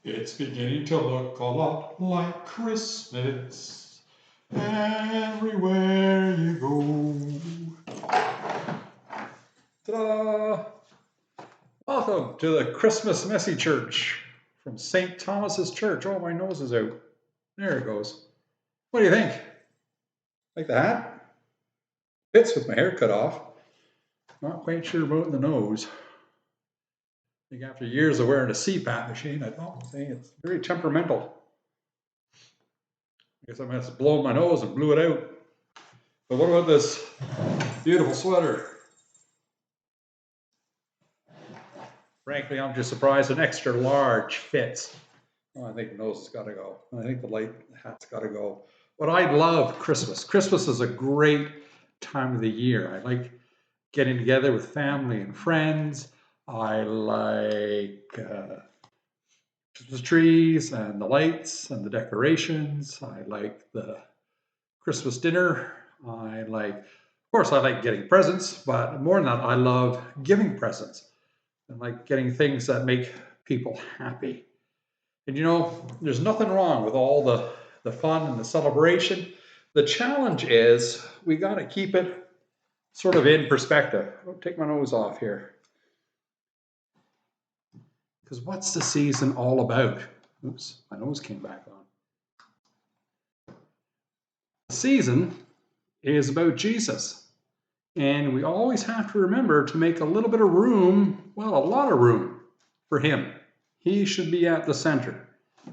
It's beginning to look a lot like Christmas everywhere you go. Ta-da! Welcome to the Christmas Messy Church from St. Thomas's Church. Oh, my nose is out. There it goes. What do you think? Like the hat? Fits with my hair cut off. Not quite sure about the nose. I think after years of wearing a CPAP machine, I thought, it's very temperamental. I guess I must have blown my nose and blew it out. But what about this beautiful sweater? Frankly, I'm just surprised an extra large fits. Oh, I think the nose has got to go. I think the hat's got to go. But I love Christmas. Christmas is a great time of the year. I like getting together with family and friends. I like Christmas trees and the lights and the decorations. I like the Christmas dinner. I like getting presents, but more than that, I love giving presents. I like getting things that make people happy. And there's nothing wrong with all the fun and the celebration. The challenge is we got to keep it sort of in perspective. I'll take my nose off here. Because what's the season all about? Oops, my nose came back on. The season is about Jesus. And we always have to remember to make a little bit of room, well, a lot of room for him. He should be at the center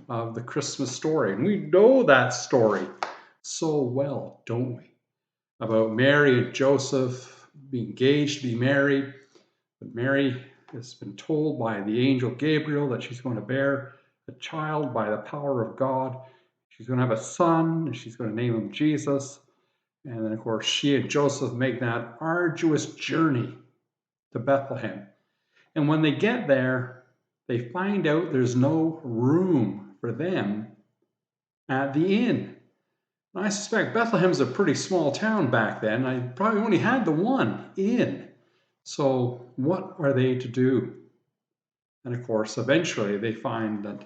of the Christmas story. And we know that story so well, don't we? About Mary and Joseph being engaged to be married. But Mary has been told by the angel Gabriel that she's going to bear a child by the power of God. She's going to have a son, and she's going to name him Jesus. And then, of course, she and Joseph make that arduous journey to Bethlehem. And when they get there, they find out there's no room for them at the inn. And I suspect Bethlehem's a pretty small town back then. I probably only had the one inn. So what are they to do? And of course, eventually they find that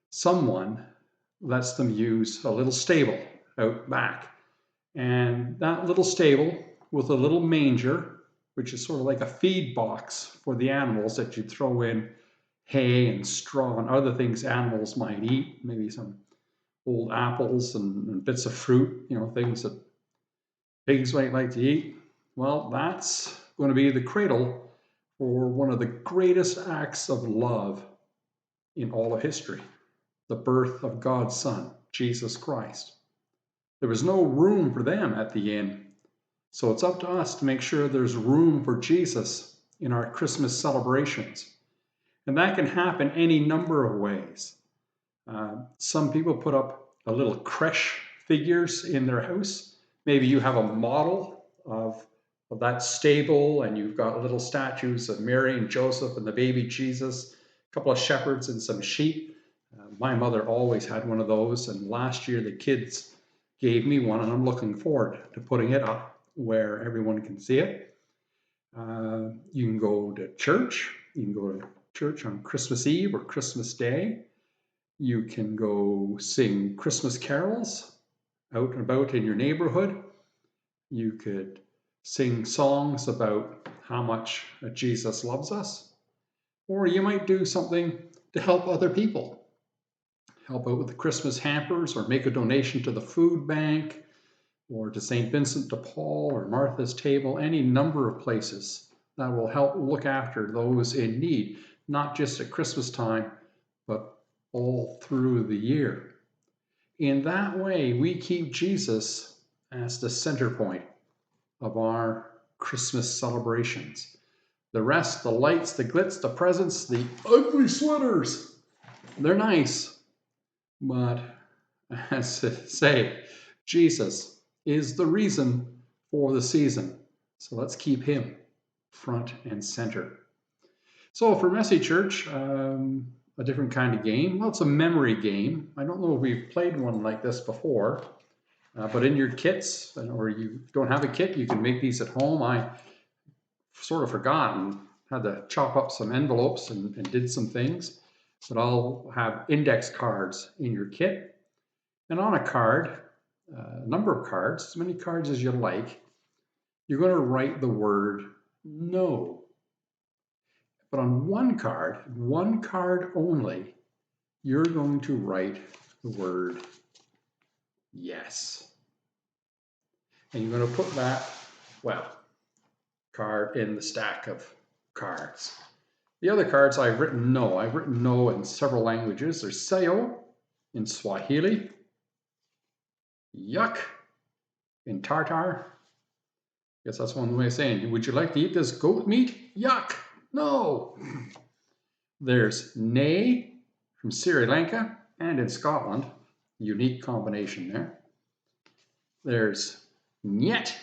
someone lets them use a little stable out back. And that little stable with a little manger, which is sort of like a feed box for the animals that you throw in hay and straw and other things animals might eat, maybe some old apples and bits of fruit, things that pigs might like to eat. Well, that's going to be the cradle for one of the greatest acts of love in all of history, the birth of God's Son, Jesus Christ. There was no room for them at the inn, so it's up to us to make sure there's room for Jesus in our Christmas celebrations. And that can happen any number of ways. Some people put up a little creche figures in their house. Maybe you have a model of that stable and you've got little statues of Mary and Joseph and the baby Jesus, a couple of shepherds and some sheep. My mother always had one of those, and last year the kids gave me one, and I'm looking forward to putting it up where everyone can see it. You can go to church. You can go to church on Christmas Eve or Christmas Day. You can go sing Christmas carols out and about in your neighborhood. You could sing songs about how much Jesus loves us. Or you might do something to help other people. Help out with the Christmas hampers, or make a donation to the food bank, or to St. Vincent de Paul or Martha's Table, any number of places that will help look after those in need, not just at Christmas time, but all through the year. In that way, we keep Jesus as the center point of our Christmas celebrations. The rest, the lights, the glitz, the presents, the ugly sweaters, they're nice. But as I say, Jesus is the reason for the season. So let's keep him front and center. So for Messy Church, a different kind of game. Well, it's a memory game. I don't know if we've played one like this before, but in your kits, or you don't have a kit, you can make these at home. I sort of forgot and had to chop up some envelopes and did some things. but I'll have index cards in your kit. And on a card, a number of cards, as many cards as you like, you're going to write the word no. But on one card only, you're going to write the word yes. And you're going to put that, card in the stack of cards. The other cards I've written no. I've written no in several languages. There's sayo in Swahili, yuck in Tartar. I guess that's one way of saying, would you like to eat this goat meat? Yuck, no. There's nay from Sri Lanka and in Scotland. Unique combination there. There's niet,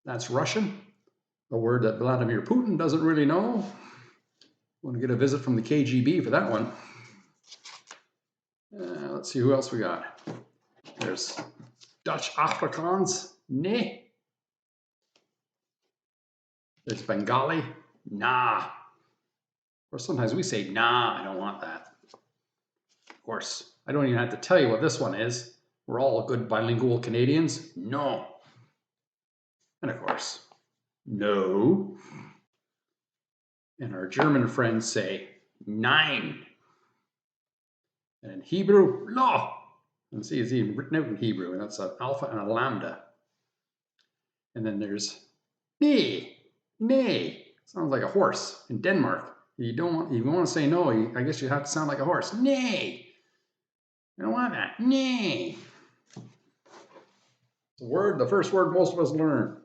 that's Russian, a word that Vladimir Putin doesn't really know. Want to get a visit from the KGB for that one. Let's see who else we got. There's Dutch Afrikaans, nee. There's Bengali, nah. Or sometimes we say, nah, I don't want that. Of course, I don't even have to tell you what this one is. We're all good bilingual Canadians. No. And of course, no. And our German friends say, nein. And in Hebrew, lo. And see, it's even written out in Hebrew, and that's an alpha and a lambda. And then there's nee, nay. Sounds like a horse in Denmark. You want to say no, I guess you have to sound like a horse. Nay. I don't want that. Nay. The first word most of us learn.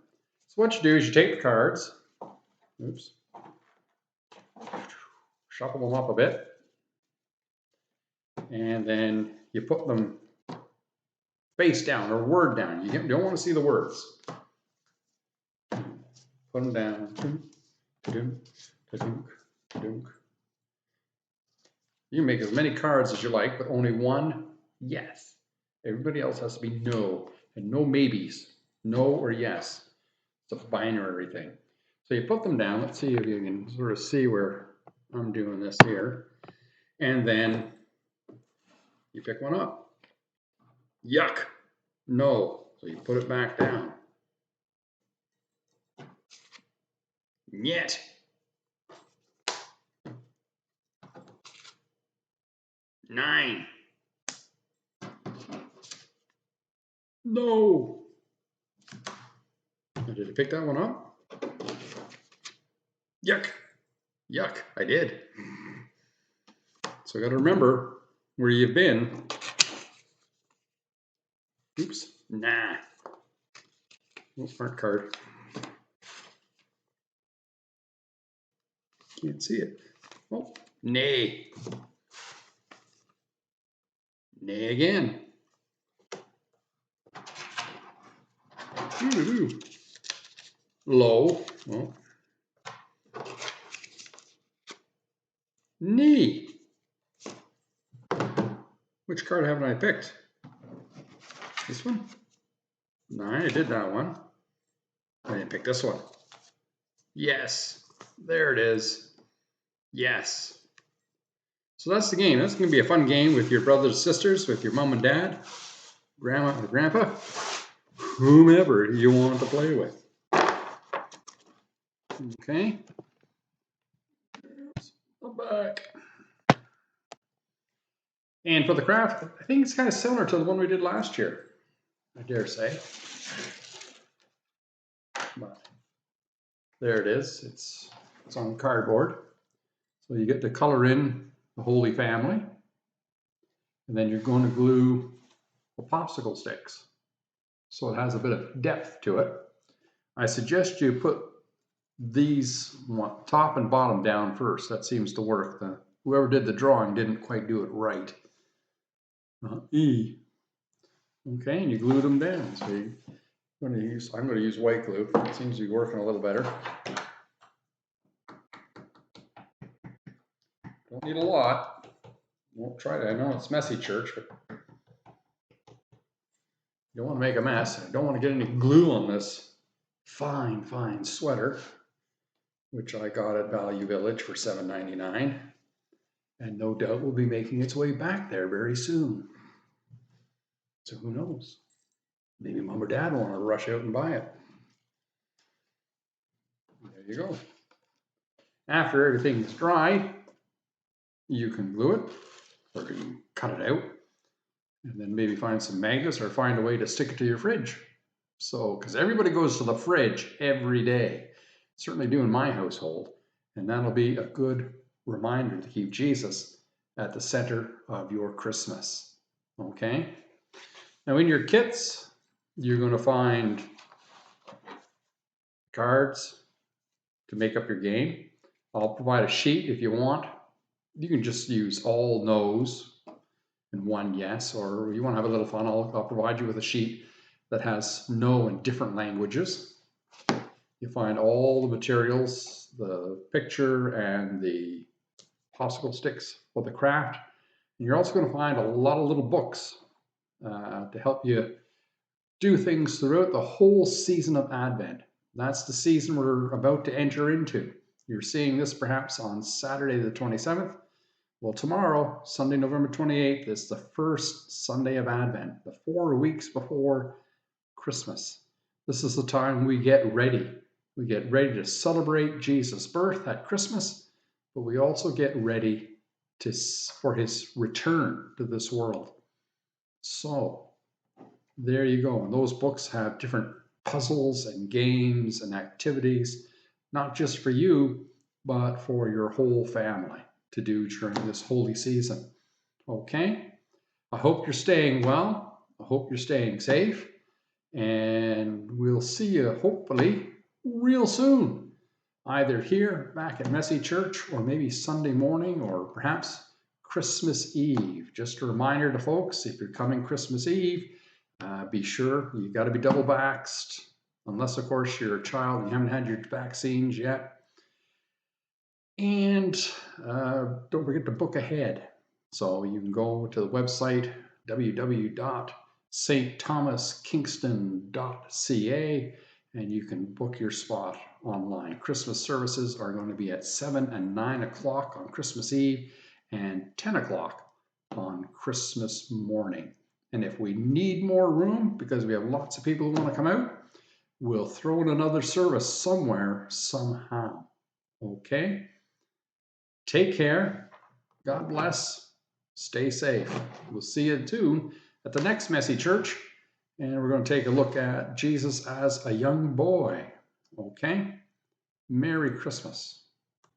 So what you do is you take the cards, shuffle them up a bit, and then you put them face down or word down. You don't want to see the words. Put them down. You can make as many cards as you like, but only one yes. Everybody else has to be no, and no maybes, no or yes. It's a binary thing. So you put them down. Let's see if you can sort of see where I'm doing this here. And then you pick one up. Yuck. No. So you put it back down. Niet. Nine. No. Did you pick that one up? Yuck. Yuck. I did. So I got to remember where you've been. Oops. Nah. No smart card. Can't see it. Oh, nay. Nay again. Low. Well. Knee. Which card haven't I picked? This one? No, I did that one. I didn't pick this one. Yes. There it is. Yes. So that's the game. That's going to be a fun game with your brothers and sisters, with your mom and dad, grandma and grandpa, whomever you want to play with. Okay. I'm back. And for the craft, I think it's kind of similar to the one we did last year, I dare say. But there it is. It's on cardboard. So you get to color in the Holy Family. And then you're going to glue the popsicle sticks. So it has a bit of depth to it. I suggest you put these top and bottom down first. That seems to work. Whoever did the drawing didn't quite do it right. E. Okay, and you glue them down. So I'm going to use white glue. It seems to be working a little better. Don't need a lot. Won't try to. I know it's messy, church, but you don't want to make a mess. I don't want to get any glue on this fine sweater, which I got at Value Village for $7.99. And no doubt will be making its way back there very soon. So who knows? Maybe mom or dad will want to rush out and buy it. There you go. After everything is dry, you can glue it, or you can cut it out, and then maybe find some magnets or find a way to stick it to your fridge. So, because everybody goes to the fridge every day, certainly do in my household, and that'll be a good reminder to keep Jesus at the center of your Christmas. Okay? Now, in your kits, you're going to find cards to make up your game. I'll provide a sheet if you want. You can just use all no's and one yes, or you want to have a little fun, I'll provide you with a sheet that has no in different languages. You find all the materials, the picture and the popsicle sticks for the craft. And you're also going to find a lot of little books to help you do things throughout the whole season of Advent. That's the season we're about to enter into. You're seeing this perhaps on Saturday the 27th. Well, tomorrow, Sunday, November 28th, is the first Sunday of Advent, the 4 weeks before Christmas. This is the time we get ready. We get ready to celebrate Jesus' birth at Christmas, but we also get ready for his return to this world. So, there you go. And those books have different puzzles and games and activities, not just for you, but for your whole family to do during this holy season. Okay? I hope you're staying well. I hope you're staying safe. And we'll see you hopefully real soon, either here back at Messy Church or maybe Sunday morning or perhaps Christmas Eve. Just a reminder to folks, if you're coming Christmas Eve, be sure you got to be double vaxxed, unless of course you're a child and you haven't had your vaccines yet. And don't forget to book ahead. So you can go to the website www.stthomaskingston.ca and you can book your spot online. Christmas services are going to be at 7 and 9 o'clock on Christmas Eve and 10 o'clock on Christmas morning. And if we need more room, because we have lots of people who want to come out, we'll throw in another service somewhere, somehow. Okay? Take care. God bless. Stay safe. We'll see you soon at the next Messy Church. And we're going to take a look at Jesus as a young boy. Okay? Merry Christmas.